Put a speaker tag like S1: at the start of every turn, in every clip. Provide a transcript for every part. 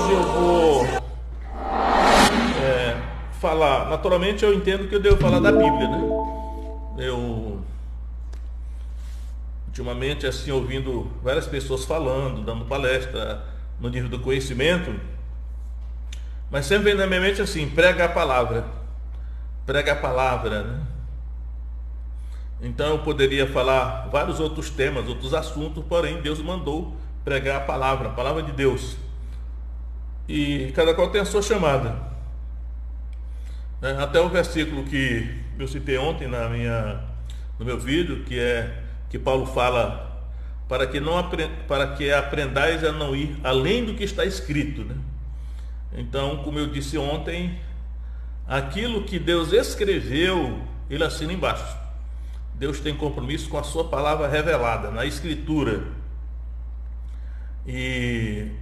S1: hoje eu vou falar, naturalmente eu entendo que eu devo falar da Bíblia, né? Eu, ultimamente, assim, ouvindo várias pessoas falando, dando palestra no nível do conhecimento, mas sempre vem na minha mente assim, prega a palavra, né? Então eu poderia falar vários outros temas, outros assuntos, porém Deus mandou pregar a palavra de Deus. E cada qual tem a sua chamada. Até o versículo que eu citei ontem no meu vídeo, que Paulo fala para que aprendais a não ir além do que está escrito, né? Então, como eu disse ontem, aquilo que Deus escreveu, Ele assina embaixo. Deus tem compromisso com a sua palavra revelada na Escritura. E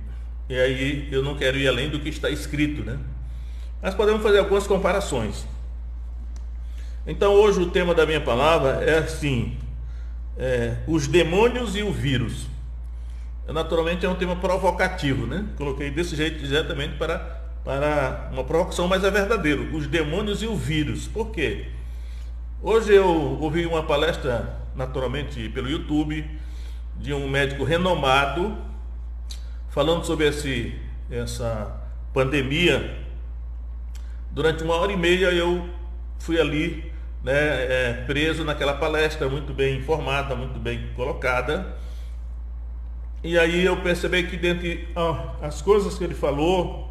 S1: aí eu não quero ir além do que está escrito, né? Mas podemos fazer algumas comparações. Então hoje o tema da minha palavra é assim, os demônios e o vírus. Naturalmente é um tema provocativo, né? Coloquei desse jeito exatamente para uma provocação, mas é verdadeiro. Os demônios e o vírus. Por quê? Hoje eu ouvi uma palestra, naturalmente pelo YouTube, de um médico renomado, falando sobre essa pandemia. Durante 1h30 eu fui ali, né, preso naquela palestra, muito bem informada, muito bem colocada. E aí eu percebi que dentre as coisas que ele falou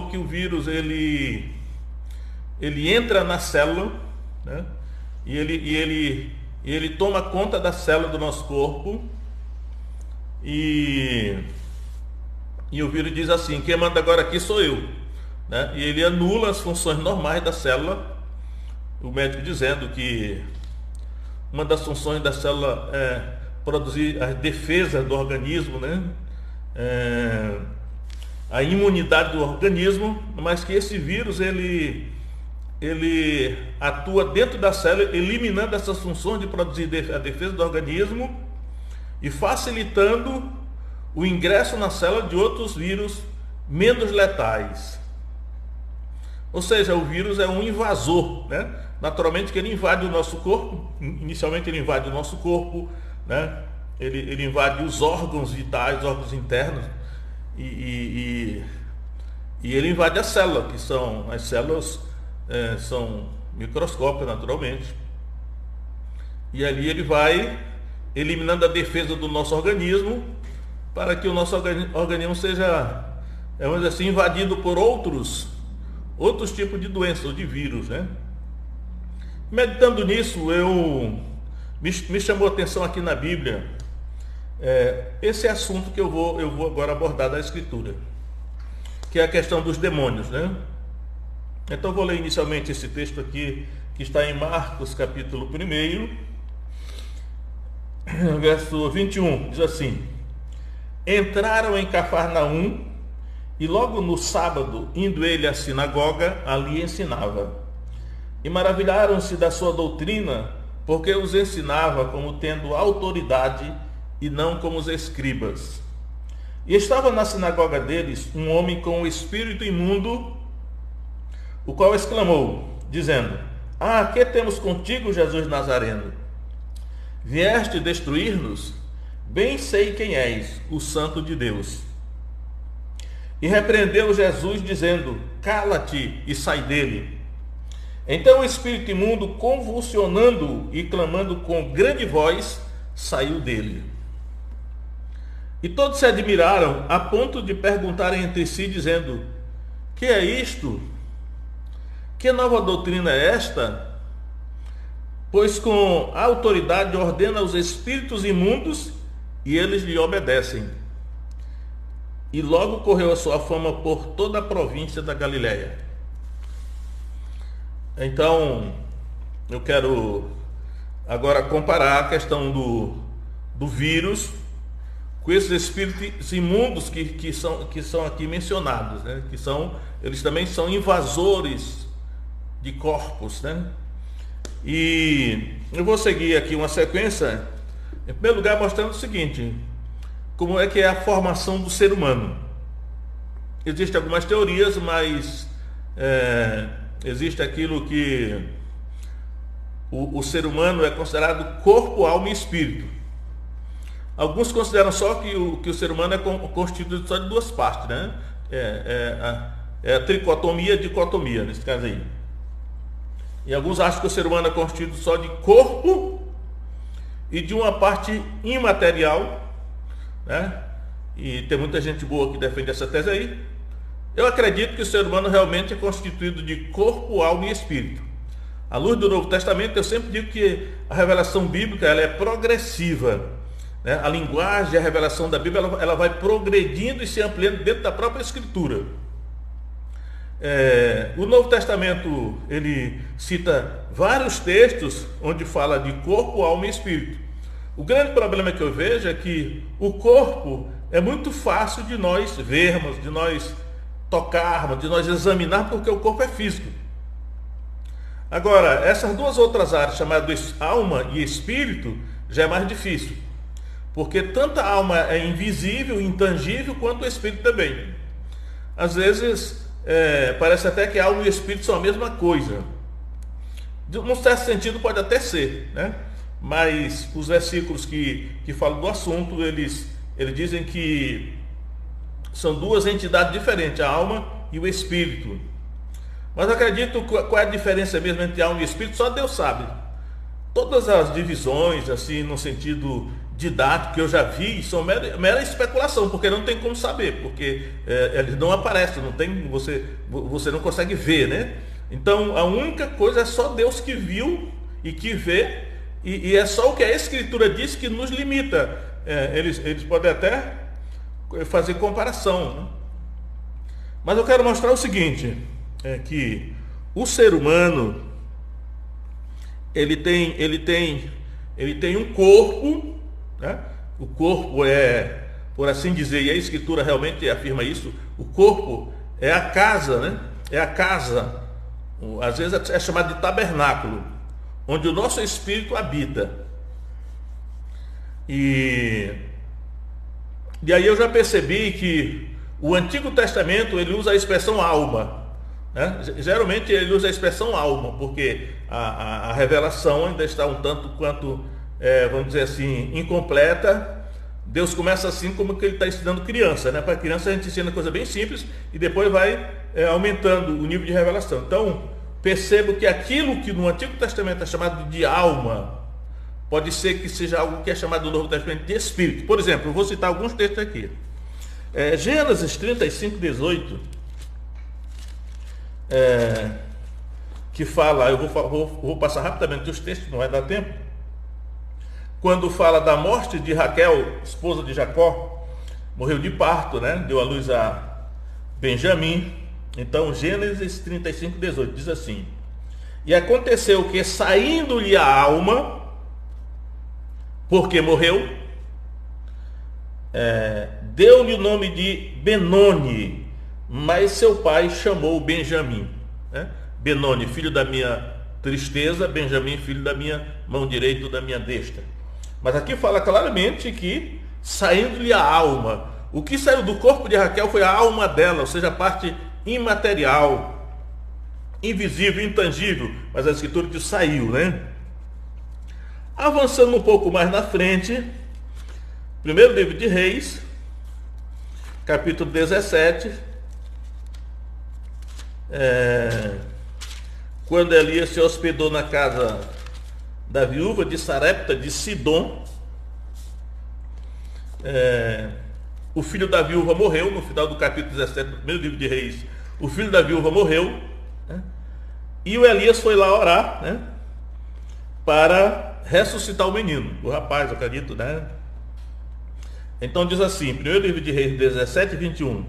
S1: que o vírus ele entra na célula, né, e ele toma conta da célula do nosso corpo, e o vírus diz assim: quem manda agora aqui sou eu, né? E ele anula as funções normais da célula. O médico dizendo que uma das funções da célula é produzir a defesa do organismo, né? A imunidade do organismo, mas que esse vírus ele atua dentro da célula, eliminando essas funções de produzir a defesa do organismo e facilitando o ingresso na célula de outros vírus menos letais. Ou seja, o vírus é um invasor, né? Naturalmente que ele invade o nosso corpo. Inicialmente ele invade o nosso corpo, né? Ele invade os órgãos vitais, órgãos internos, e ele invade a célula, que são as células, são microscópicas naturalmente, e ali ele vai eliminando a defesa do nosso organismo, para que o nosso organismo seja, vamos dizer assim, invadido por outros tipos de doenças ou de vírus, né? Meditando nisso, me chamou a atenção aqui na Bíblia esse assunto que eu vou agora abordar da Escritura, que é a questão dos demônios, né? Então vou ler inicialmente esse texto aqui, que está em Marcos capítulo 1, verso 21, diz assim: entraram em Cafarnaum, e logo no sábado, indo ele à sinagoga, ali ensinava. E maravilharam-se da sua doutrina, porque os ensinava como tendo autoridade e não como os escribas. E estava na sinagoga deles um homem com um espírito imundo, o qual exclamou, dizendo: que temos contigo, Jesus Nazareno? Vieste destruir-nos? Bem sei quem és, o Santo de Deus. E repreendeu Jesus, dizendo: cala-te e sai dele. Então o espírito imundo, convulsionando e clamando com grande voz, saiu dele. E todos se admiraram, a ponto de perguntarem entre si, dizendo: que é isto? Que nova doutrina é esta? Pois com autoridade ordena aos espíritos imundos, e eles lhe obedecem. E logo correu a sua fama por toda a província da Galileia. Então, eu quero agora comparar a questão do vírus com esses espíritos imundos que são aqui mencionados, né? Eles também são invasores de corpos, né? E eu vou seguir aqui uma sequência, em primeiro lugar mostrando o seguinte: como é que é a formação do ser humano. existem algumas teorias, mas existe aquilo que o ser humano é considerado corpo, alma e espírito. Alguns consideram só que o ser humano é constituído só de duas partes, né? É a tricotomia e a dicotomia, nesse caso aí. E alguns acham que o ser humano é constituído só de corpo e de uma parte imaterial, né? E tem muita gente boa que defende essa tese aí. Eu acredito que o ser humano realmente é constituído de corpo, alma e espírito. À luz do Novo Testamento, eu sempre digo que a revelação bíblica ela é progressiva, né? A linguagem, a revelação da Bíblia, ela vai progredindo e se ampliando dentro da própria Escritura. O Novo Testamento, ele cita vários textos onde fala de corpo, alma e espírito. O grande problema que eu vejo é que o corpo é muito fácil de nós vermos, de nós tocarmos, de nós examinarmos, porque o corpo é físico. Agora, essas duas outras áreas, chamadas alma e espírito, já é mais difícil. Porque tanto a alma é invisível, intangível, quanto o espírito também. Às vezes, parece até que a alma e o espírito são a mesma coisa. Num certo sentido pode até ser, né? Mas os versículos que falam do assunto, eles dizem que são duas entidades diferentes, a alma e o espírito. Mas eu acredito qual é a diferença mesmo entre alma e espírito, só Deus sabe. Todas as divisões, assim, no sentido didático que eu já vi, são mera especulação, porque não tem como saber, porque eles não aparecem, não tem, você não consegue ver, né? Então a única coisa é só Deus que viu e que vê, e é só o que a Escritura diz que nos limita. Eles podem até fazer comparação, né? Mas eu quero mostrar o seguinte, que o ser humano ele tem um corpo, né? O corpo é, por assim dizer, e a Escritura realmente afirma isso, o corpo é a casa, né? É a casa, às vezes é chamado de tabernáculo, onde o nosso espírito habita. E aí eu já percebi que o Antigo Testamento ele usa a expressão alma, né? Geralmente ele usa a expressão alma, porque a revelação ainda está um tanto quanto, vamos dizer assim, incompleta. Deus começa assim como que ele está ensinando criança, né? Para criança a gente ensina coisa bem simples e depois vai aumentando o nível de revelação. Então percebo que aquilo que no Antigo Testamento é chamado de alma, pode ser que seja algo que é chamado no Novo Testamento de espírito. Por exemplo, eu vou citar alguns textos aqui. Gênesis 35, 18, que fala, eu vou passar rapidamente os textos, não vai dar tempo. Quando fala da morte de Raquel, esposa de Jacó, morreu de parto, né? Deu à luz a Benjamim. Então, Gênesis 35, 18, diz assim: e aconteceu que, saindo-lhe a alma, porque morreu, deu-lhe o nome de Benoni, mas seu pai chamou Benjamim, né? Benoni, filho da minha tristeza, Benjamim, filho da minha mão direita, da minha destra. Mas aqui fala claramente que saindo-lhe a alma. O que saiu do corpo de Raquel foi a alma dela, ou seja, a parte imaterial, invisível, intangível, mas a Escritura diz saiu, né? Avançando um pouco mais na frente, primeiro livro de Reis, capítulo 17, quando Elias se hospedou na casa da viúva de Sarepta de Sidom, o filho da viúva morreu. No final do capítulo 17 do primeiro livro de Reis, o filho da viúva morreu, né? E o Elias foi lá orar, né? Para ressuscitar o menino, o rapaz, eu acredito, né? Então diz assim, primeiro livro de Reis 17, 21.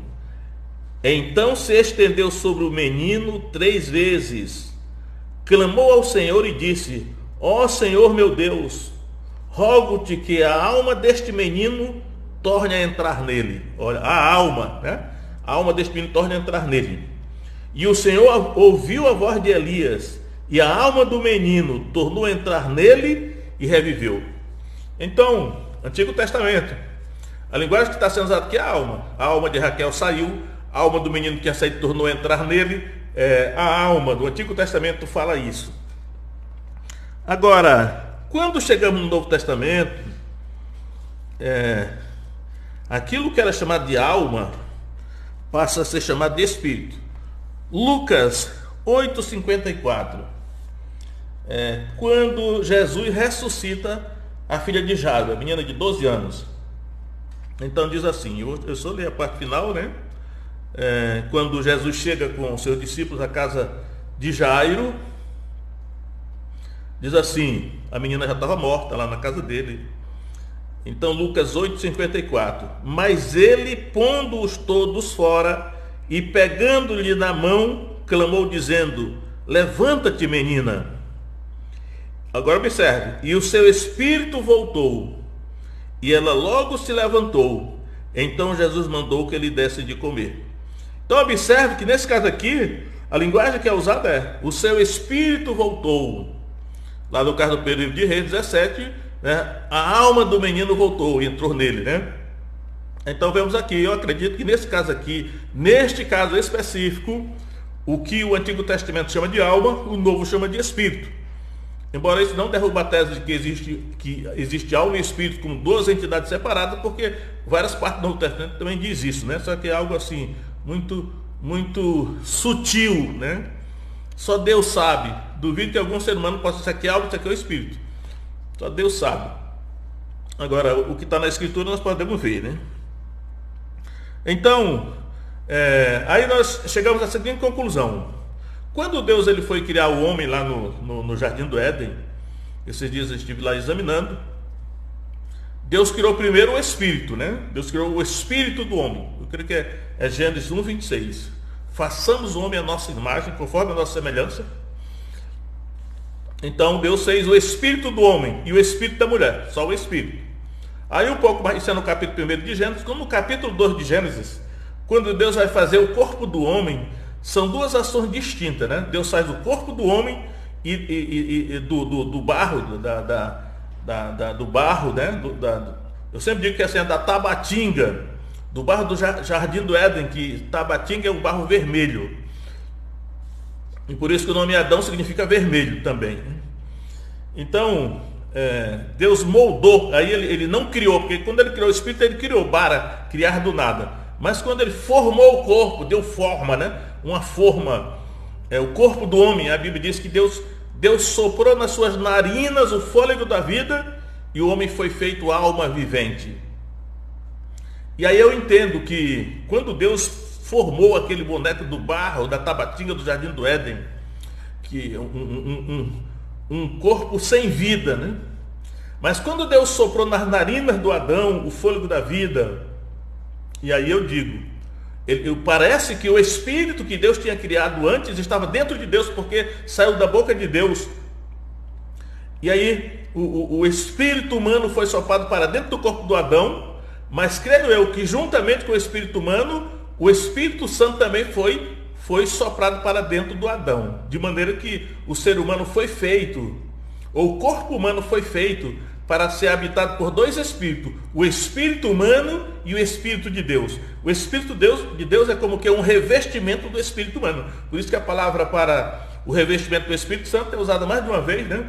S1: Então se estendeu sobre o menino 3 vezes, clamou ao Senhor e disse: ó Senhor meu Deus, rogo-te que a alma deste menino torne a entrar nele. Olha, a alma, né? A alma deste menino torne a entrar nele. E o Senhor ouviu a voz de Elias, e a alma do menino tornou a entrar nele e reviveu. Então, Antigo Testamento, a linguagem que está sendo usada aqui é a alma. A alma de Raquel saiu, a alma do menino que aceita tornou a entrar nele. A alma do Antigo Testamento fala isso. Agora, quando chegamos no Novo Testamento, aquilo que era chamado de alma passa a ser chamado de espírito. Lucas 8,54, quando Jesus ressuscita a filha de Jairo, a menina de 12 anos. Então diz assim, eu só li a parte final, né? Quando Jesus chega com seus discípulos à casa de Jairo, diz assim, a menina já estava morta lá na casa dele. Então Lucas 8,54, mas ele, pondo-os todos fora e pegando-lhe na mão, clamou dizendo, levanta-te, menina. Agora observe, e o seu espírito voltou, e ela logo se levantou. Então Jesus mandou que ele desse de comer. Então observe que nesse caso aqui, a linguagem que é usada é, o seu espírito voltou. Lá no caso do período de Reis 17, né, a alma do menino voltou e entrou nele, né? Então vemos aqui, eu acredito que nesse caso aqui, neste caso específico, o que o Antigo Testamento chama de alma, o Novo chama de espírito. Embora isso não derruba a tese de que existe alma e espírito como duas entidades separadas, porque várias partes do Novo Testamento também diz isso, né? Só que é algo assim, muito sutil, né? Só Deus sabe. Duvido que algum ser humano possa dizer que é alma, isso aqui é o espírito. Só Deus sabe. Agora, o que está na Escritura nós podemos ver, né? Então, aí nós chegamos à seguinte conclusão. Quando Deus ele foi criar o homem lá no Jardim do Éden, esses dias eu estive lá examinando, Deus criou primeiro o espírito, né? Deus criou o espírito do homem. Eu creio que é Gênesis 1:26. Façamos o homem à nossa imagem, conforme a nossa semelhança. Então Deus fez o espírito do homem e o espírito da mulher, só o espírito. Aí um pouco mais, isso é no capítulo 1 de Gênesis, como no capítulo 2 de Gênesis, quando Deus vai fazer o corpo do homem, são duas ações distintas, né? Deus faz o corpo do homem e do barro, do barro, né? Eu sempre digo que assim, é da tabatinga, do barro do Jardim do Éden, que tabatinga é o barro vermelho. E por isso que o nome Adão significa vermelho também. Então, Deus moldou, aí ele não criou, porque quando ele criou o espírito, ele criou para criar do nada. Mas quando ele formou o corpo, deu forma, né? Uma forma, o corpo do homem, a Bíblia diz que Deus soprou nas suas narinas o fôlego da vida e o homem foi feito alma vivente. E aí eu entendo que quando Deus formou aquele boneco do barro, da tabatinga do Jardim do Éden, que um corpo sem vida, né? Mas quando Deus soprou nas narinas do Adão o fôlego da vida, e aí eu digo, parece que o espírito que Deus tinha criado antes estava dentro de Deus, porque saiu da boca de Deus. E aí o espírito humano foi soprado para dentro do corpo do Adão, mas creio eu que juntamente com o espírito humano, o Espírito Santo também foi soprado para dentro do Adão, de maneira que o ser humano foi feito, ou o corpo humano foi feito para ser habitado por dois espíritos, o espírito humano e o espírito de Deus. O espírito de Deus é como que um revestimento do espírito humano. Por isso que a palavra para o revestimento do Espírito Santo é usada mais de uma vez, né?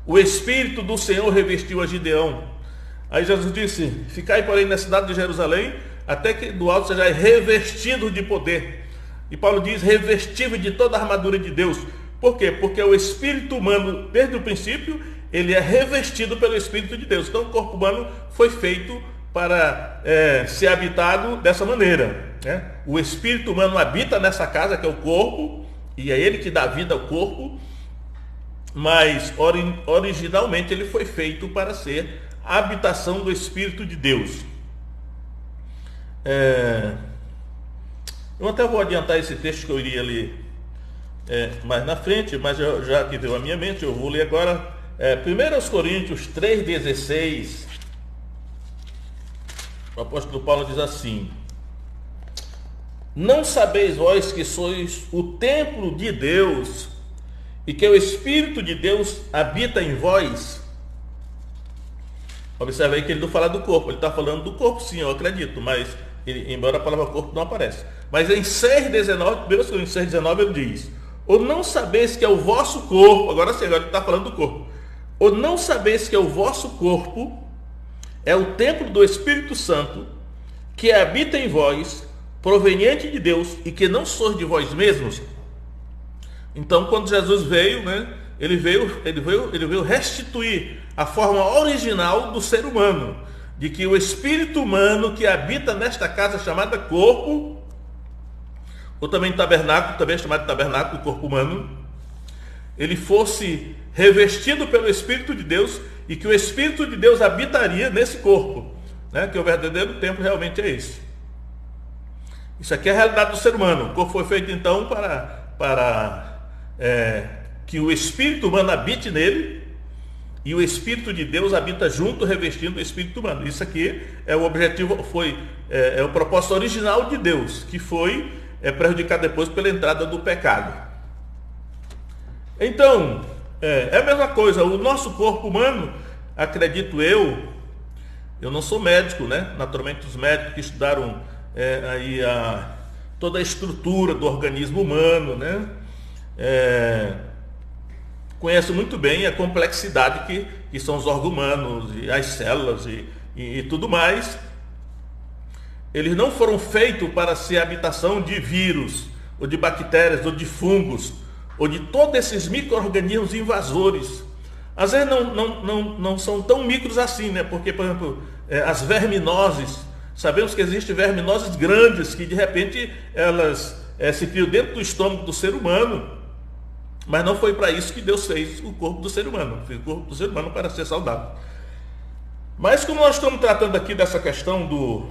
S1: O Espírito do Senhor revestiu a Gideão. Aí Jesus disse, ficai porém na cidade de Jerusalém, até que do alto seja revestido de poder. E Paulo diz, revestido de toda a armadura de Deus. Por quê? Porque o espírito humano, desde o princípio, ele é revestido pelo Espírito de Deus. Então o corpo humano foi feito para ser habitado dessa maneira, né? O espírito humano habita nessa casa que é o corpo, e é ele que dá vida ao corpo, mas originalmente ele foi feito para ser a habitação do Espírito de Deus. Eu até vou adiantar esse texto que eu iria ler mais na frente, mas já que veio à minha mente, eu vou ler agora 1 Coríntios 3,16. O apóstolo Paulo diz assim: não sabeis vós que sois o templo de Deus e que o Espírito de Deus habita em vós? Observe aí que ele não fala do corpo, ele está falando do corpo, sim, eu acredito, mas embora a palavra corpo não aparece. Mas em 6,19, 1 Coríntios 6,19 ele diz: ou não sabeis que é o vosso corpo, agora sim, agora ele está falando do corpo, ou não sabeis que é o vosso corpo, é o templo do Espírito Santo, que habita em vós, proveniente de Deus, e que não sois de vós mesmos. Então, quando Jesus veio, né, ele veio restituir a forma original do ser humano, de que o espírito humano que habita nesta casa chamada corpo, ou também tabernáculo, também é chamado de tabernáculo, corpo humano, ele fosse revestido pelo Espírito de Deus, e que o Espírito de Deus habitaria nesse corpo, né, que o verdadeiro templo realmente é esse. Isso aqui é a realidade do ser humano. O corpo foi feito então para que o espírito humano habite nele, e o Espírito de Deus habita junto, revestindo o espírito humano. Isso aqui é o objetivo, é o propósito original de Deus, que foi prejudicado depois pela entrada do pecado. Então, é a mesma coisa. O nosso corpo humano, acredito eu não sou médico, né? Naturalmente os médicos que estudaram toda a estrutura do organismo humano, né? Conheço muito bem a complexidade que são os órgãos humanos, e as células e tudo mais. Eles não foram feitos para ser habitação de vírus, ou de bactérias, ou de fungos, ou de todos esses micro-organismos invasores. Às vezes não são tão micros assim, né? Porque, por exemplo, as verminoses, sabemos que existem verminoses grandes que de repente elas se criam dentro do estômago do ser humano, mas não foi para isso que Deus fez o corpo do ser humano. Fez o corpo do ser humano para ser saudável. Mas como nós estamos tratando aqui dessa questão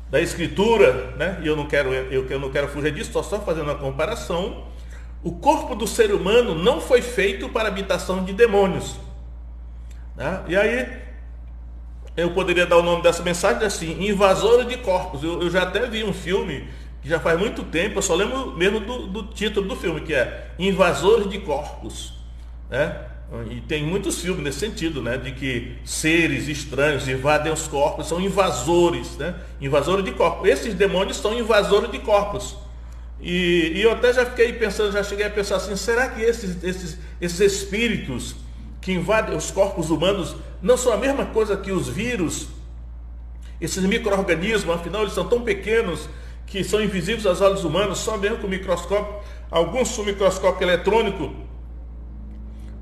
S1: da escritura, né? E eu não quero fugir disso, estou só fazendo uma comparação. O corpo do ser humano não foi feito para habitação de demônios, né? E aí eu poderia dar o nome dessa mensagem assim: invasora de corpos. Eu já até vi um filme que já faz muito tempo, eu só lembro mesmo do título do filme, que é Invasores de Corpos, né? E tem muitos filmes nesse sentido, né? De que seres estranhos invadem os corpos, são invasores, né? Invasores de corpos. Esses demônios são invasores de corpos. E eu até já cheguei a pensar assim: será que esses espíritos que invadem os corpos humanos não são a mesma coisa que os vírus, esses micro-organismos? Afinal, eles são tão pequenos que são invisíveis aos olhos humanos, só mesmo com o microscópio, alguns com microscópio eletrônico.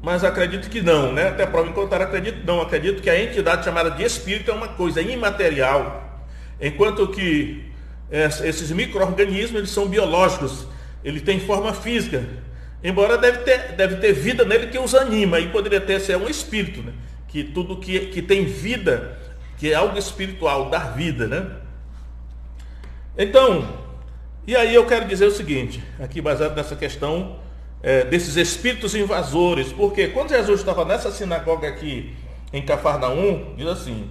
S1: Mas acredito que não, né? Até prova em contrário, acredito que a entidade chamada de espírito é uma coisa imaterial, enquanto que esses micro-organismos, eles são biológicos, ele tem forma física, embora deve ter vida nele que os anima, e poderia ser um espírito, né? Que tudo que tem vida, que é algo espiritual, dar vida, né? Então, e aí eu quero dizer o seguinte, aqui baseado nessa questão desses espíritos invasores, porque quando Jesus estava nessa sinagoga aqui em Cafarnaum, diz assim: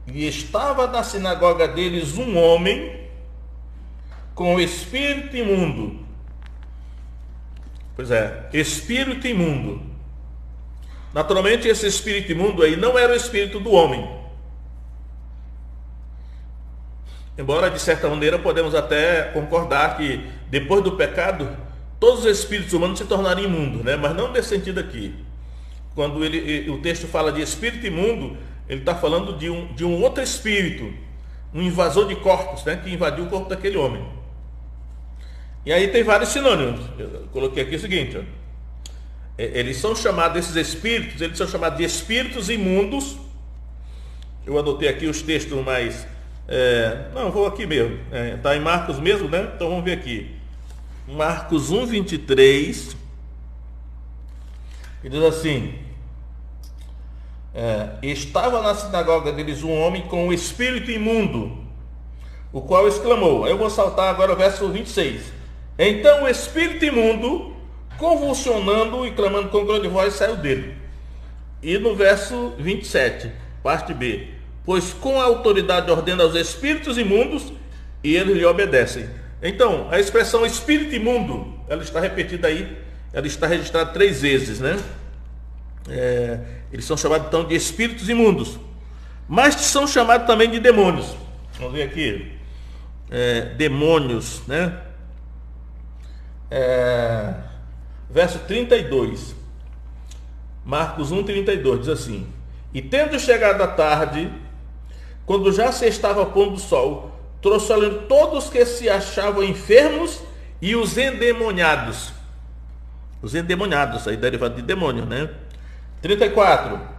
S1: e estava na sinagoga deles um homem com espírito imundo. Pois é, espírito imundo. Naturalmente esse espírito imundo aí não era o espírito do homem. Embora de certa maneira podemos até concordar que depois do pecado todos os espíritos humanos se tornaram imundos, né? Mas não nesse sentido aqui. Quando o texto fala de espírito imundo, ele está falando de um outro espírito, um invasor de corpos, né? Que invadiu o corpo daquele homem. E aí tem vários sinônimos. Eu coloquei aqui o seguinte: ó. Eles são chamados, esses espíritos, eles são chamados de espíritos imundos. Eu adotei aqui os textos mais... vou aqui mesmo. Está em Marcos mesmo, né? Então vamos ver aqui. Marcos 1:23. E diz assim: estava na sinagoga deles um homem com um espírito imundo, o qual exclamou. Eu vou saltar agora o verso 26. Então o espírito imundo, convulsionando e clamando com grande voz, saiu dele. E no verso 27, parte B: pois com a autoridade ordena aos espíritos imundos e eles lhe obedecem. Então, a expressão espírito imundo, ela está repetida aí, ela está registrada 3 vezes, né? Eles são chamados então de espíritos imundos, mas são chamados também de demônios. Vamos ver aqui. Demônios, né? Verso 32. Marcos 1:32 diz assim: E tendo chegado a tarde, quando já se estava pondo o sol, trouxeram todos que se achavam enfermos e os endemoniados. Os endemoniados, aí derivado de demônio, né? 34.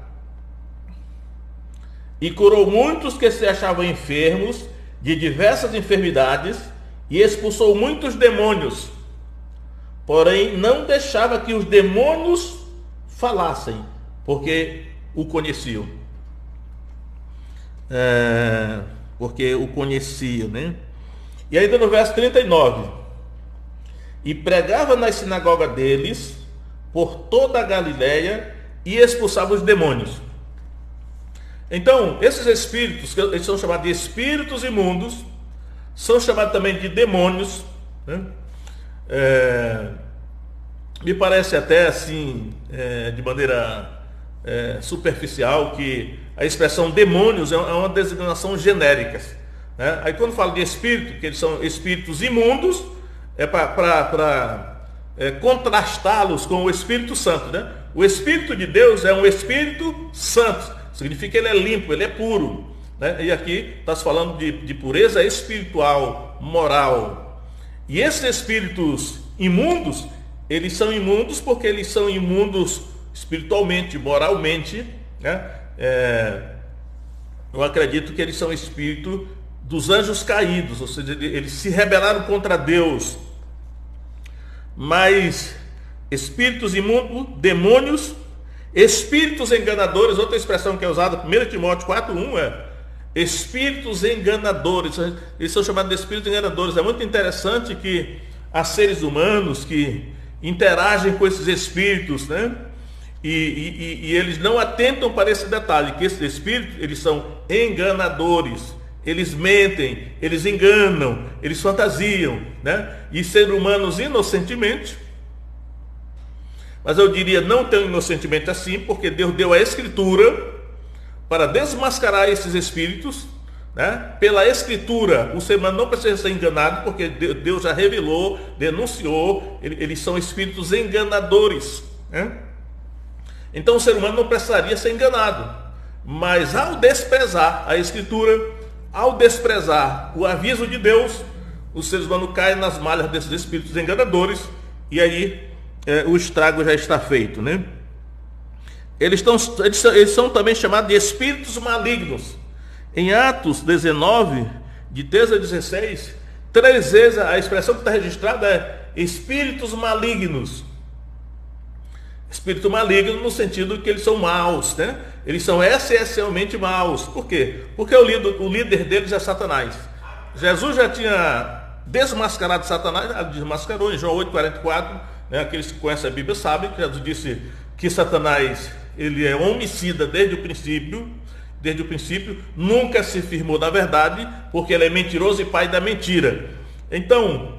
S1: E curou muitos que se achavam enfermos de diversas enfermidades e expulsou muitos demônios. Porém, não deixava que os demônios falassem, porque o conheciam. Porque o conheciam, né? E ainda no verso 39. E pregava nas sinagogas deles por toda a Galileia e expulsava os demônios. Então, esses espíritos, eles são chamados de espíritos imundos, são chamados também de demônios, né? Me parece até assim, de maneira superficial, que a expressão demônios é uma designação genérica, né? Aí quando falo de espírito, que eles são espíritos imundos, é para contrastá-los com o Espírito Santo, né? O Espírito de Deus é um Espírito Santo, significa que ele é limpo, ele é puro, né? E aqui está se falando de pureza espiritual, moral. E esses espíritos imundos, eles são imundos porque eles são imundos espiritualmente, moralmente, né? Eu acredito que eles são espíritos dos anjos caídos, ou seja, eles se rebelaram contra Deus. Mas espíritos imundos, demônios, espíritos enganadores, outra expressão que é usada, 1 Timóteo 4:1 espíritos enganadores, eles são chamados de espíritos enganadores. É muito interessante que há seres humanos que interagem com esses espíritos, né? E eles não atentam para esse detalhe, que esses espíritos, eles são enganadores, eles mentem, eles enganam, eles fantasiam, né? E seres humanos inocentemente, mas eu diria não tão inocentemente assim, porque Deus deu a Escritura para desmascarar esses espíritos, né? Pela Escritura, o ser humano não precisa ser enganado, porque Deus já revelou, denunciou, eles são espíritos enganadores, né? Então o ser humano não precisaria ser enganado, mas ao desprezar a Escritura, ao desprezar o aviso de Deus, os seres humanos caem nas malhas desses espíritos enganadores, e aí o estrago já está feito, né? Eles são também chamados de espíritos malignos. Em Atos 19, de 13 a 16, 3 vezes a expressão que está registrada é espíritos malignos. Espírito maligno no sentido que eles são maus, né? Eles são essencialmente maus. Por quê? Porque o líder deles é Satanás. Jesus já tinha desmascarado Satanás, desmascarou em João 8:44, né? Aqueles que conhecem a Bíblia sabem que Jesus disse que Satanás, ele é homicida desde o princípio, nunca se firmou na verdade, porque ele é mentiroso e pai da mentira. Então,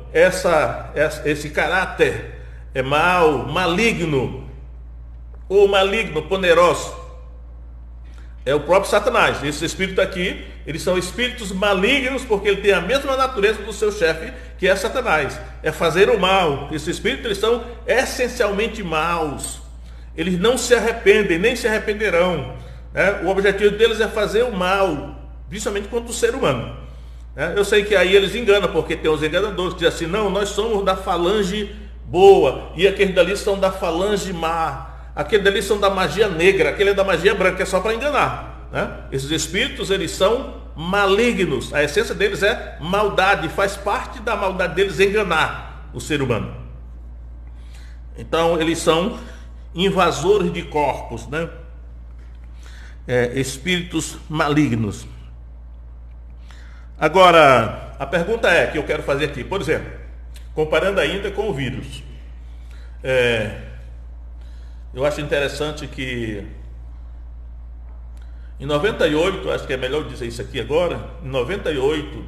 S1: esse caráter é mau, maligno, ou maligno, poderoso, é o próprio Satanás. Esse espírito aqui, eles são espíritos malignos, porque ele tem a mesma natureza do seu chefe, que é Satanás, é fazer o mal. Esses espíritos, eles são essencialmente maus, eles não se arrependem, nem se arrependerão, né? O objetivo deles é fazer o mal, principalmente contra o ser humano, né? Eu sei que aí eles enganam, porque tem os enganadores que dizem assim: não, nós somos da falange boa, e aqueles dali são da falange má, aquele dali são da magia negra, aquele é da magia branca, é só para enganar, né? Esses espíritos, eles são malignos, a essência deles é maldade, faz parte da maldade deles enganar o ser humano. Então eles são invasores de corpos, né? Espíritos malignos. Agora, a pergunta que eu quero fazer aqui, por exemplo, comparando ainda com o vírus, eu acho interessante que em 98, acho que é melhor dizer isso aqui agora, em 98,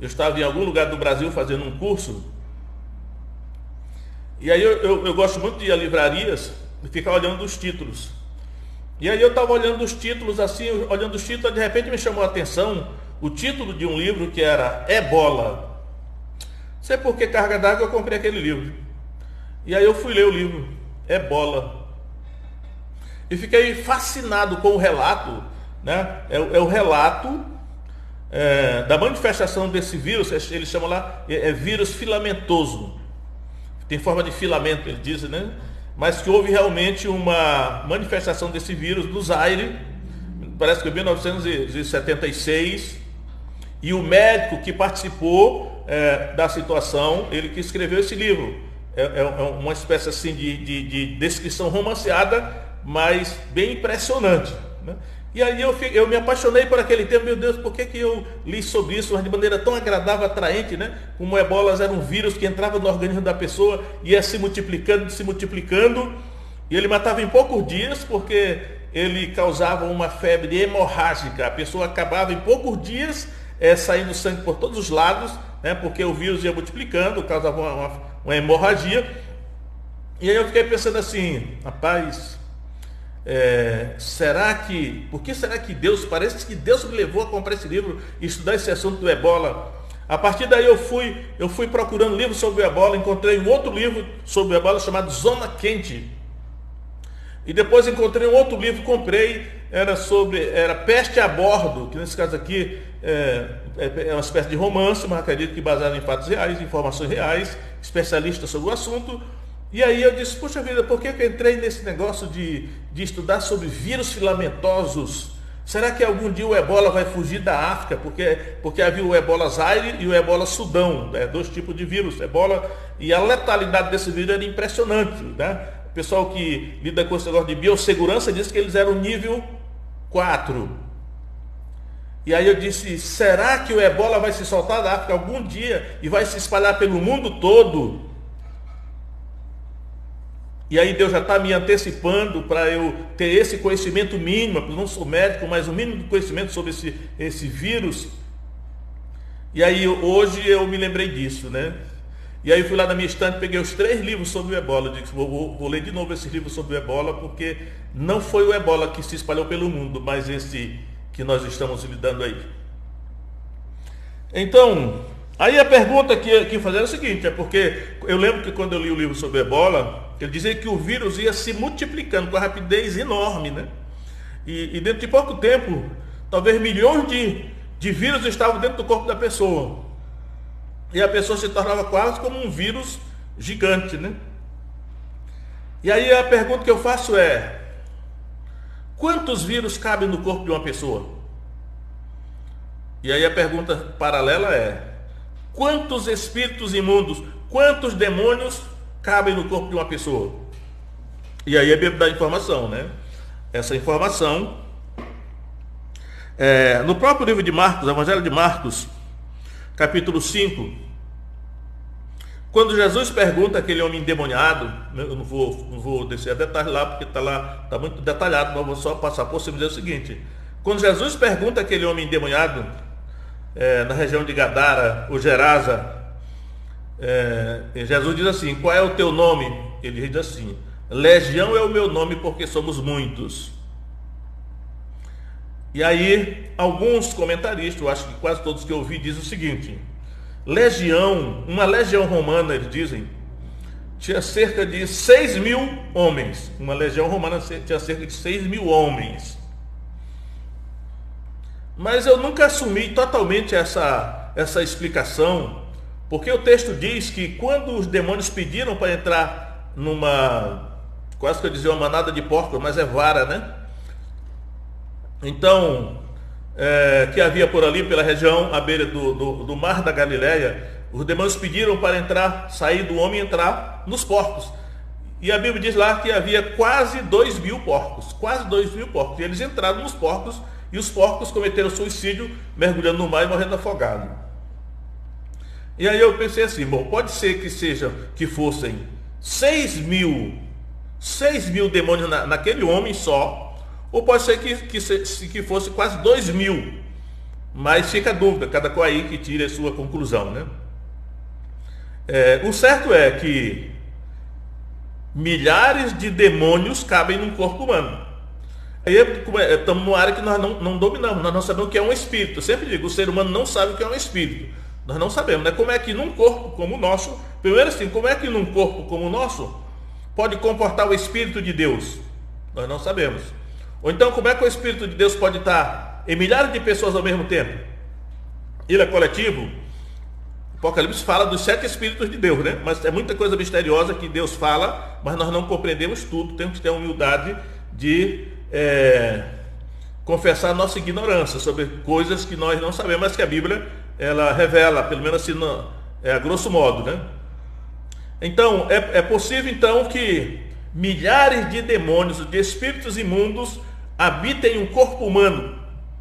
S1: eu estava em algum lugar do Brasil fazendo um curso, e aí eu gosto muito de ir a livrarias e ficar olhando os títulos. E aí eu estava olhando os títulos assim, de repente me chamou a atenção o título de um livro que era Ebola. Não sei por que carga d'água eu comprei aquele livro. E aí eu fui ler o livro, Ebola. E fiquei fascinado com o relato, né? É o relato da manifestação desse vírus. Eles chamam lá, vírus filamentoso. Tem forma de filamento, eles dizem, né? Mas que houve realmente uma manifestação desse vírus no Zaire, parece que em 1976, e o médico que participou da situação, ele que escreveu esse livro, uma espécie assim de descrição romanceada, mas bem impressionante, né? E aí eu me apaixonei por aquele tema. Meu Deus, por que eu li sobre isso, mas de maneira tão agradável, atraente, né? Como o ebola era um vírus que entrava no organismo da pessoa, ia se multiplicando, e ele matava em poucos dias, porque ele causava uma febre hemorrágica. A pessoa acabava em poucos dias saindo sangue por todos os lados, né? Porque o vírus ia multiplicando, causava uma hemorragia. E aí eu fiquei pensando assim, rapaz, por que será que parece que Deus me levou a comprar esse livro e estudar esse assunto do ebola? A partir daí eu fui procurando livros sobre o ebola, encontrei um outro livro sobre o ebola chamado Zona Quente. E depois encontrei um outro livro, comprei, era Peste a Bordo, que nesse caso aqui é uma espécie de romance, mas acredito que baseado em fatos reais, informações reais, especialistas sobre o assunto. E aí eu disse, puxa vida, por que eu entrei nesse negócio de estudar sobre vírus filamentosos? Será que algum dia o ebola vai fugir da África? Porque havia o ebola Zaire e o ebola Sudão, né? 2 tipos de vírus, ebola, e a letalidade desse vírus era impressionante, né? O pessoal que lida com esse negócio de biossegurança diz que eles eram nível 4. E aí eu disse, será que o ebola vai se soltar da África algum dia e vai se espalhar pelo mundo todo? E aí Deus já está me antecipando para eu ter esse conhecimento mínimo, porque eu não sou médico, mas o mínimo de conhecimento sobre esse vírus. E aí hoje eu me lembrei disso, né? E aí fui lá na minha estante, peguei os 3 livros sobre o ebola. Eu disse, vou ler de novo esses livros sobre o ebola, porque não foi o ebola que se espalhou pelo mundo, mas esse que nós estamos lidando aí. Então, aí a pergunta que fazer é o seguinte, porque eu lembro que quando eu li o livro sobre o ebola, ele dizia que o vírus ia se multiplicando com uma rapidez enorme, né? E dentro de pouco tempo, talvez milhões de vírus estavam dentro do corpo da pessoa. E a pessoa se tornava quase como um vírus gigante, né? E aí a pergunta que eu faço é, quantos vírus cabem no corpo de uma pessoa? E aí a pergunta paralela é, quantos espíritos imundos, quantos demônios cabem no corpo de uma pessoa? E aí a Bíblia dá informação, né? Essa informação no próprio livro de Marcos, Evangelho de Marcos, capítulo 5, quando Jesus pergunta àquele homem endemoniado, eu não vou descer a detalhes lá, porque está muito detalhado, mas vou só passar por cima e dizer o seguinte, quando Jesus pergunta àquele homem endemoniado, na região de Gadara, o Gerasa, Jesus diz assim, qual é o teu nome? Ele diz assim, Legião é o meu nome porque somos muitos. E aí alguns comentaristas, eu acho que quase todos que eu ouvi, dizem o seguinte, uma legião romana, eles dizem, tinha cerca de 6.000 homens. Uma legião romana tinha cerca de 6.000 homens. Mas eu nunca assumi totalmente essa explicação, porque o texto diz que quando os demônios pediram para entrar quase que eu dizia uma manada de porcos, mas é vara, né? Então, que havia por ali, pela região, à beira do mar da Galileia, os demônios pediram para sair do homem e entrar nos porcos. E a Bíblia diz lá que havia quase 2.000 porcos, e eles entraram nos porcos, e os porcos cometeram suicídio, mergulhando no mar e morrendo afogado. E aí eu pensei assim, bom, pode ser que fossem 6.000 demônios naquele homem só, ou pode ser que fosse quase 2.000, mas fica a dúvida, cada qual aí que tire a sua conclusão, né? O certo é que milhares de demônios cabem num corpo humano. Aí estamos numa área que nós não dominamos, nós não sabemos o que é um espírito. Eu sempre digo, o ser humano não sabe o que é um espírito. Nós não sabemos, né? Como é que num corpo como o nosso, primeiro assim, como é que num corpo como o nosso pode comportar o Espírito de Deus? Nós não sabemos. Ou então, como é que o Espírito de Deus pode estar em milhares de pessoas ao mesmo tempo? Ele é coletivo? O Apocalipse fala dos 7 Espíritos de Deus, né? Mas é muita coisa misteriosa que Deus fala, mas nós não compreendemos tudo. Temos que ter a humildade de confessar a nossa ignorância sobre coisas que nós não sabemos, mas que a Bíblia ela revela, pelo menos assim, a grosso modo, né? Então, é possível então que milhares de demônios, de espíritos imundos habitem um corpo humano,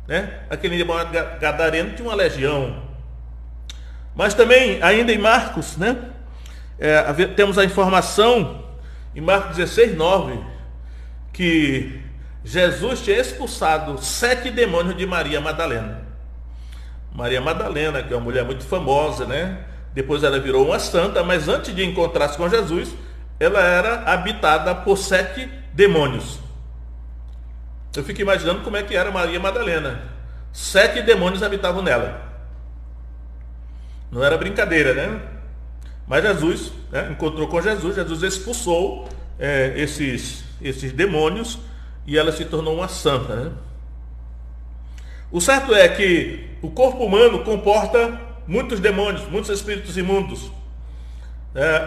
S1: né? Aquele demônio gadareno tinha uma legião. Mas também, ainda em Marcos, né? Temos a informação em Marcos 16:9 que Jesus tinha expulsado 7 demônios de Maria Madalena. Maria Madalena, que é uma mulher muito famosa, né? Depois ela virou uma santa, mas antes de encontrar-se com Jesus, ela era habitada por 7 demônios. Eu fico imaginando como é que era Maria Madalena. 7 demônios habitavam nela. Não era brincadeira, né? Mas Jesus, né, encontrou com Jesus, Jesus expulsou esses demônios e ela se tornou uma santa, né? O certo é que o corpo humano comporta muitos demônios, muitos espíritos imundos.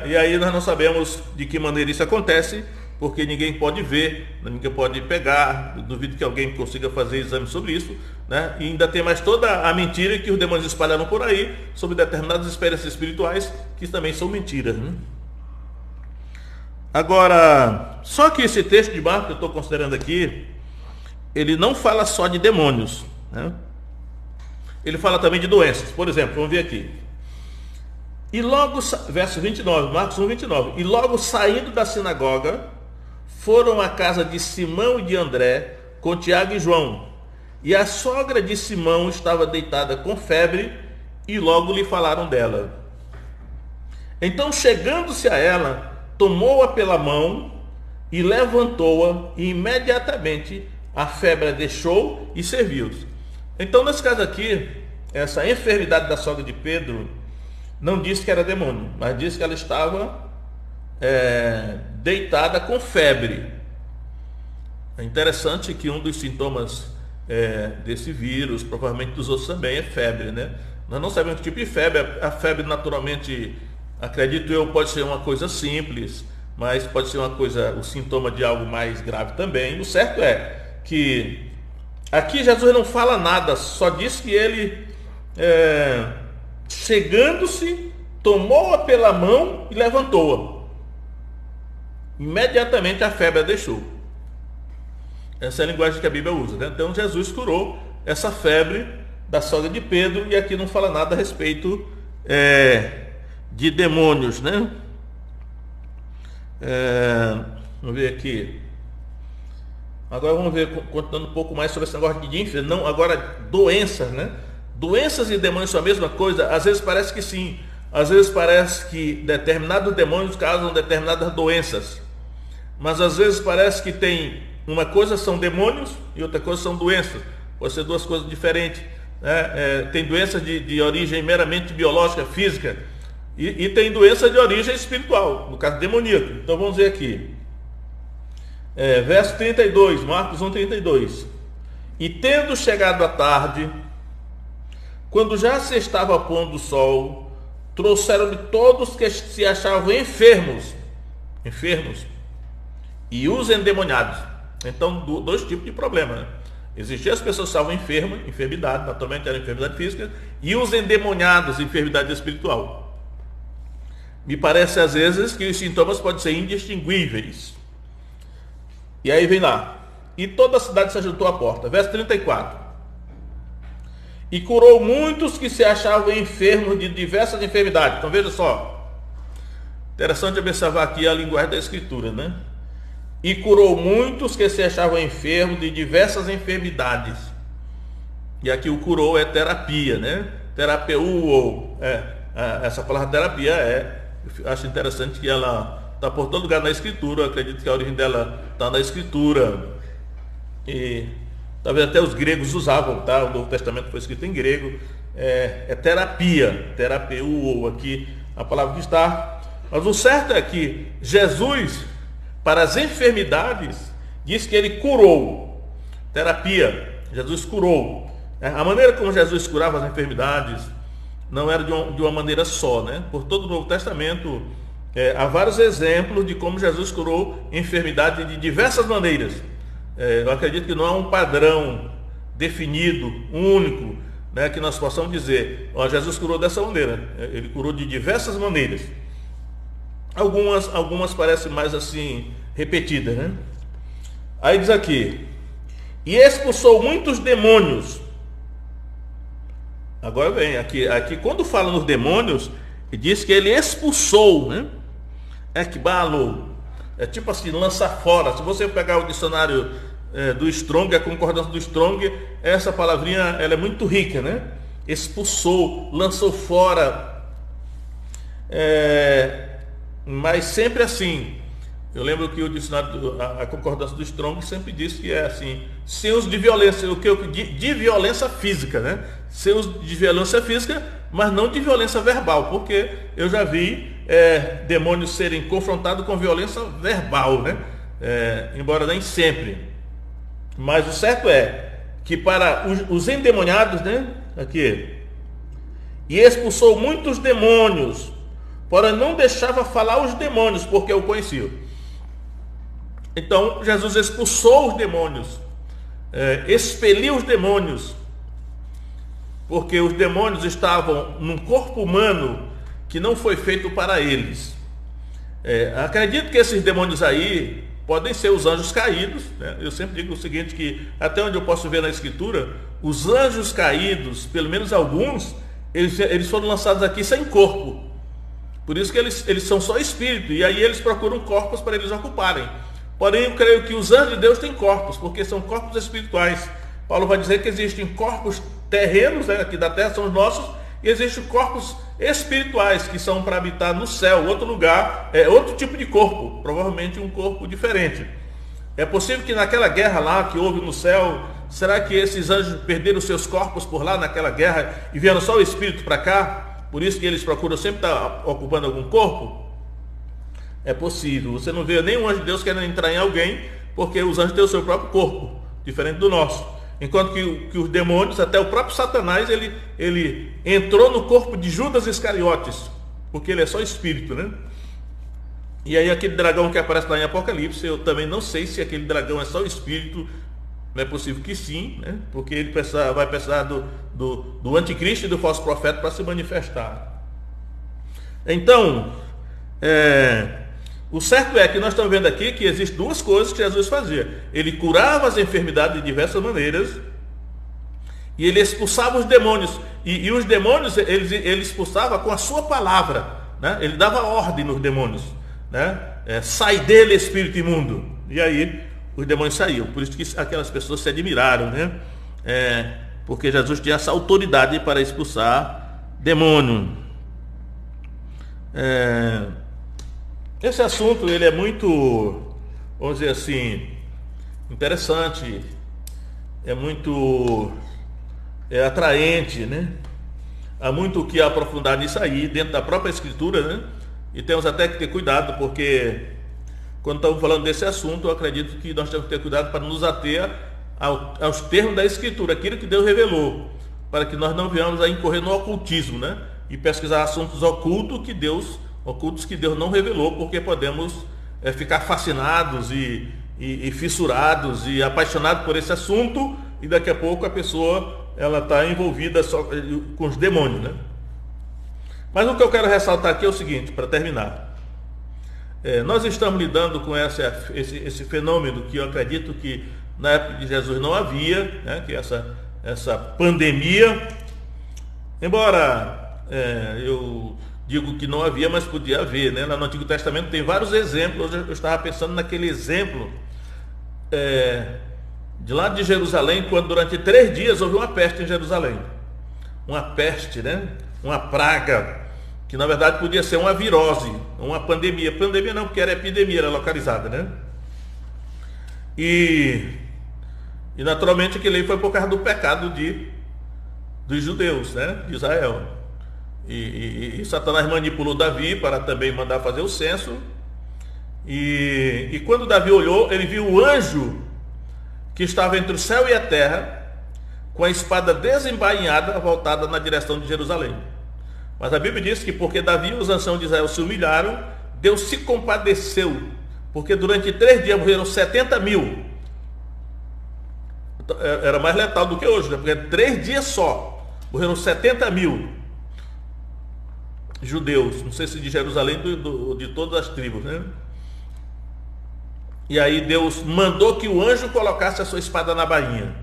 S1: E aí nós não sabemos de que maneira isso acontece, porque ninguém pode ver, ninguém pode pegar. Eu duvido que alguém consiga fazer exame sobre isso, né? E ainda tem mais toda a mentira que os demônios espalharam por aí sobre determinadas experiências espirituais, que também são mentiras, né? Agora, só que esse texto de Marcos que eu estou considerando aqui, ele não fala só de demônios, né? Ele fala também de doenças. Por exemplo, vamos ver aqui. E logo, verso 29, Marcos 1:29. E logo saindo da sinagoga, foram à casa de Simão e de André, com Tiago e João. E a sogra de Simão estava deitada com febre, e logo lhe falaram dela. Então, chegando-se a ela, tomou-a pela mão e levantou-a, e imediatamente a febre a deixou e serviu-os. Então, nesse caso aqui, essa enfermidade da sogra de Pedro não disse que era demônio, mas disse que ela estava deitada com febre. É interessante que um dos sintomas desse vírus, provavelmente dos outros também, é febre, né? Nós não sabemos que tipo de febre. A febre, naturalmente, acredito eu, pode ser uma coisa simples, mas pode ser o sintoma de algo mais grave também. O certo é que aqui Jesus não fala nada, só diz que ele, chegando-se, tomou-a pela mão e levantou-a. Imediatamente a febre a deixou. Essa é a linguagem que a Bíblia usa, né? Então Jesus curou essa febre da sogra de Pedro, e aqui não fala nada a respeito de demônios, né? Vamos ver aqui. Agora vamos ver, contando um pouco mais sobre esse negócio de enfermidade. Não, agora doenças, né? Doenças e demônios são a mesma coisa? Às vezes parece que sim. Às vezes parece que determinados demônios causam determinadas doenças. Mas às vezes parece que tem uma coisa são demônios e outra coisa são doenças. Pode ser duas coisas diferentes, né? Tem doenças de origem meramente biológica, física, e tem doença de origem espiritual, no caso demoníaco. Então vamos ver aqui. Verso 32, Marcos 1:32. E tendo chegado a tarde, quando já se estava pondo o sol, trouxeram-lhe todos que se achavam enfermos, e os endemoniados. Então, dois tipos de problema, né? Existiam as pessoas que estavam enfermas, enfermidade, naturalmente era enfermidade física, e os endemoniados, enfermidade espiritual. Me parece às vezes que os sintomas podem ser indistinguíveis. E aí vem lá. E toda a cidade se ajuntou à porta. Verso 34. E curou muitos que se achavam enfermos de diversas enfermidades. Então veja só. Interessante observar aqui a linguagem da Escritura, né? E curou muitos que se achavam enfermos de diversas enfermidades. E aqui o curou é terapia, né? Terapeuo. Essa palavra terapia eu acho interessante que ela está por todo lugar na Escritura. Eu acredito que a origem dela está na Escritura. e talvez até os gregos usavam, tá? O Novo Testamento foi escrito em grego, é terapia, terapeuo aqui a palavra que está. Mas o certo é que Jesus, para as enfermidades, diz que ele curou. Terapia, Jesus curou. A maneira como Jesus curava as enfermidades não era de uma maneira só, né? Por todo o Novo Testamento há vários exemplos de como Jesus curou enfermidade de diversas maneiras. Eu acredito que não há um padrão definido, único, né, que nós possamos dizer, Jesus curou dessa maneira. Ele curou de diversas maneiras. Algumas parecem mais assim, repetidas, né? Aí diz aqui, e expulsou muitos demônios. Agora vem, aqui quando fala nos demônios, diz que ele expulsou, né? Ekbalo, é tipo assim, lançar fora. Se você pegar o dicionário do Strong, a concordância do Strong, essa palavrinha ela é muito rica, né? Expulsou, lançou fora, mas sempre assim. Eu lembro que o dicionário, a concordância do Strong sempre diz que é assim, sem uso de violência, de violência física, né? Sem uso de violência física, mas não de violência verbal, porque eu já vi demônios serem confrontados com violência verbal, né? Embora nem sempre. Mas o certo é que para os endemoniados, né? Aqui, e expulsou muitos demônios, porém não deixava falar os demônios, porque o conheciam. Então Jesus expulsou os demônios, expeliu os demônios, porque os demônios estavam num corpo humano que não foi feito para eles. Acredito que esses demônios aí podem ser os anjos caídos, né? Eu sempre digo o seguinte, que até onde eu posso ver na Escritura, os anjos caídos, pelo menos alguns, eles foram lançados aqui sem corpo. Por isso que eles são só espírito, e aí eles procuram corpos para eles ocuparem. Porém, eu creio que os anjos de Deus têm corpos, porque são corpos espirituais. Paulo vai dizer que existem corpos terrenos, né, aqui da terra são os nossos, e existem corpos espirituais que são para habitar no céu, outro lugar, outro tipo de corpo, provavelmente um corpo diferente. É possível que naquela guerra lá que houve no céu, será que esses anjos perderam seus corpos por lá naquela guerra e vieram só o espírito para cá? Por isso que eles procuram sempre estar ocupando algum corpo? É possível. Você não vê nenhum anjo de Deus querendo entrar em alguém, porque os anjos têm o seu próprio corpo, diferente do nosso. Enquanto que os demônios, até o próprio Satanás, ele entrou no corpo de Judas Iscariotes, porque ele é só espírito, né? E aí aquele dragão que aparece lá em Apocalipse, eu também não sei se aquele dragão é só espírito. Não é possível que sim, né? Porque ele vai precisar do anticristo e do falso profeta para se manifestar. Então, o certo é que nós estamos vendo aqui que existem duas coisas que Jesus fazia. Ele curava as enfermidades de diversas maneiras e ele expulsava os demônios. E os demônios ele expulsava com a sua palavra, né? Ele dava ordem nos demônios, né? Sai dele, espírito imundo. E aí os demônios saíam. Por isso que aquelas pessoas se admiraram, né? Porque Jesus tinha essa autoridade para expulsar demônio. Esse assunto ele é muito, vamos dizer assim, interessante, é muito atraente, né? Há muito o que aprofundar nisso aí, dentro da própria Escritura, né? E temos até que ter cuidado, porque quando estamos falando desse assunto, eu acredito que nós temos que ter cuidado para nos ater aos termos da Escritura, aquilo que Deus revelou, para que nós não venhamos a incorrer no ocultismo, né? E pesquisar assuntos ocultos que Deus não revelou, porque podemos ficar fascinados e fissurados e apaixonados por esse assunto, e daqui a pouco a pessoa está envolvida só com os demônios, né? Mas o que eu quero ressaltar aqui é o seguinte, para terminar. Nós estamos lidando com esse fenômeno que eu acredito que na época de Jesus não havia, né? Que é essa pandemia, embora eu digo que não havia, mas podia haver, né? Lá no Antigo Testamento tem vários exemplos. Eu estava pensando naquele exemplo de lá de Jerusalém, quando durante 3 dias houve uma peste em Jerusalém. Uma peste, né? Uma praga, que na verdade podia ser uma virose, uma pandemia. Pandemia não, porque era epidemia, era localizada, né? E E naturalmente aquele aí foi por causa do pecado dos judeus, né? De Israel. E Satanás manipulou Davi para também mandar fazer o censo. E quando Davi olhou, ele viu o anjo que estava entre o céu e a terra, com a espada desembainhada, voltada na direção de Jerusalém. Mas a Bíblia diz que porque Davi e os anciãos de Israel se humilharam, Deus se compadeceu, porque durante 3 dias morreram 70 mil. Era mais letal do que hoje, né? Porque 3 dias só morreram 70 mil judeus, não sei se de Jerusalém, de todas as tribos, né? E aí Deus mandou que o anjo colocasse a sua espada na bainha.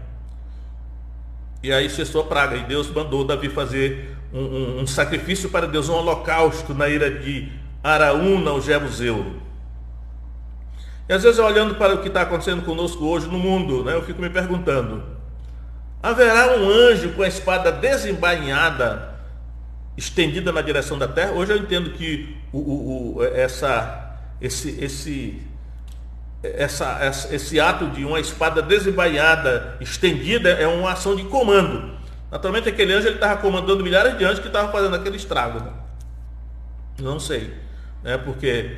S1: E aí cessou a praga. E Deus mandou Davi fazer um sacrifício para Deus, um holocausto na ira de Araúna, o Jebuseu. E às vezes, olhando para o que está acontecendo conosco hoje no mundo, né, eu fico me perguntando: haverá um anjo com a espada desembainhada, estendida na direção da terra? Hoje eu entendo que esse ato de uma espada desembainhada, estendida, é uma ação de comando. Naturalmente aquele anjo estava comandando milhares de anjos que estavam fazendo aquele estrago, né? Não sei, né? Porque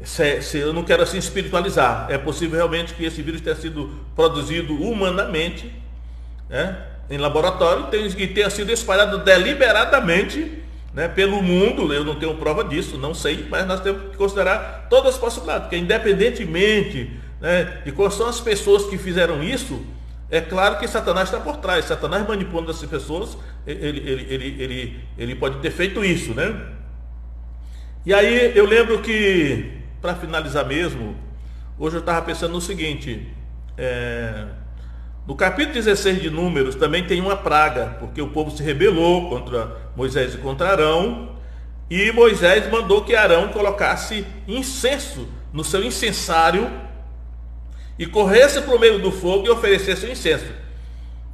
S1: se eu não quero assim espiritualizar, é possível realmente que esse vírus tenha sido produzido humanamente, né, em laboratório, e tenha sido espalhado deliberadamente, né, pelo mundo. Eu não tenho prova disso, não sei, mas nós temos que considerar todas as possibilidades, porque independentemente, né, de quais são as pessoas que fizeram isso, é claro que Satanás está por trás. Satanás manipulando essas pessoas, ele pode ter feito isso, né? E aí eu lembro que, para finalizar mesmo, hoje eu estava pensando no seguinte: no capítulo 16 de Números também tem uma praga, porque o povo se rebelou contra Moisés e contra Arão, e Moisés mandou que Arão colocasse incenso no seu incensário e corresse para o meio do fogo e oferecesse o incenso.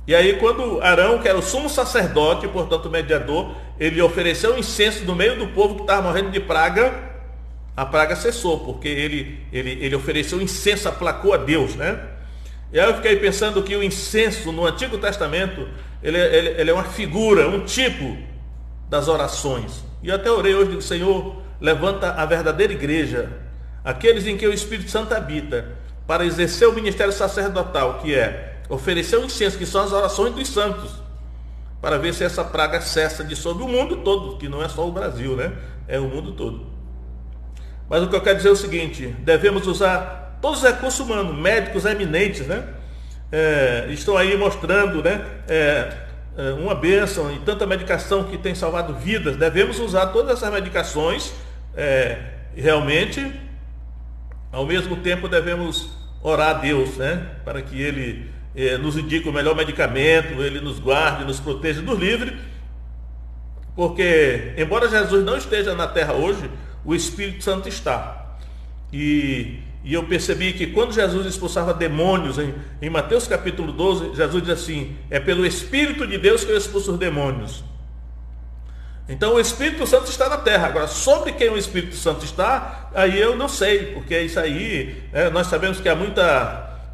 S1: E aí quando Arão, que era o sumo sacerdote, portanto o mediador, ele ofereceu o incenso no meio do povo que estava morrendo de praga, a praga cessou, porque ele ofereceu incenso, aplacou a Deus, né? E aí eu fiquei pensando que o incenso no Antigo Testamento, ele é uma figura, um tipo das orações. E eu até orei hoje, digo: Senhor, levanta a verdadeira igreja, aqueles em que o Espírito Santo habita, para exercer o ministério sacerdotal, que é oferecer o incenso, que são as orações dos santos, para ver se essa praga cessa de sobre o mundo todo, que não é só o Brasil, né? É o mundo todo. Mas o que eu quero dizer é o seguinte: devemos usar todos os recursos humanos, médicos eminentes, né? Estão aí mostrando, né, uma bênção e tanta medicação que tem salvado vidas. Devemos usar todas essas medicações, realmente. Ao mesmo tempo devemos orar a Deus, né, para que Ele nos indique o melhor medicamento, Ele nos guarde, nos proteja, nos livre, porque embora Jesus não esteja na terra hoje, o Espírito Santo está. E eu percebi que quando Jesus expulsava demônios, em Mateus capítulo 12, Jesus diz assim: é pelo Espírito de Deus que eu expulso os demônios. Então o Espírito Santo está na terra. Agora, sobre quem o Espírito Santo está, aí eu não sei, porque isso aí, nós sabemos que há muita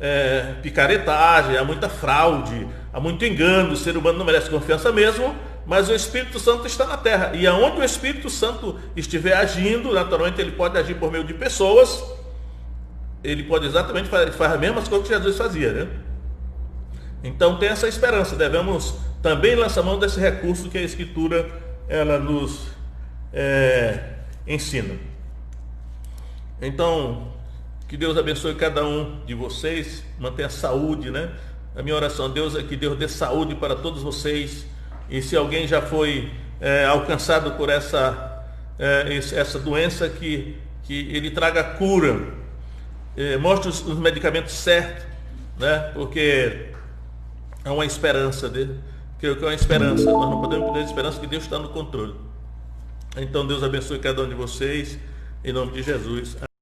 S1: picaretagem, há muita fraude, há muito engano, o ser humano não merece confiança mesmo, mas o Espírito Santo está na terra. E aonde o Espírito Santo estiver agindo, naturalmente ele pode agir por meio de pessoas, ele pode exatamente fazer as mesmas coisas que Jesus fazia, né? Então tem essa esperança, devemos também lançar mão desse recurso que a Escritura ela nos ensina. Então, que Deus abençoe cada um de vocês, mantenha saúde, né? A minha oração a Deus é que Deus dê saúde para todos vocês. E se alguém já foi alcançado por essa doença, que Ele traga cura, mostre os medicamentos certos, né? Porque é uma esperança dele. Creio que é uma esperança. Nós não podemos perder a esperança que Deus está no controle. Então Deus abençoe cada um de vocês, em nome de Jesus.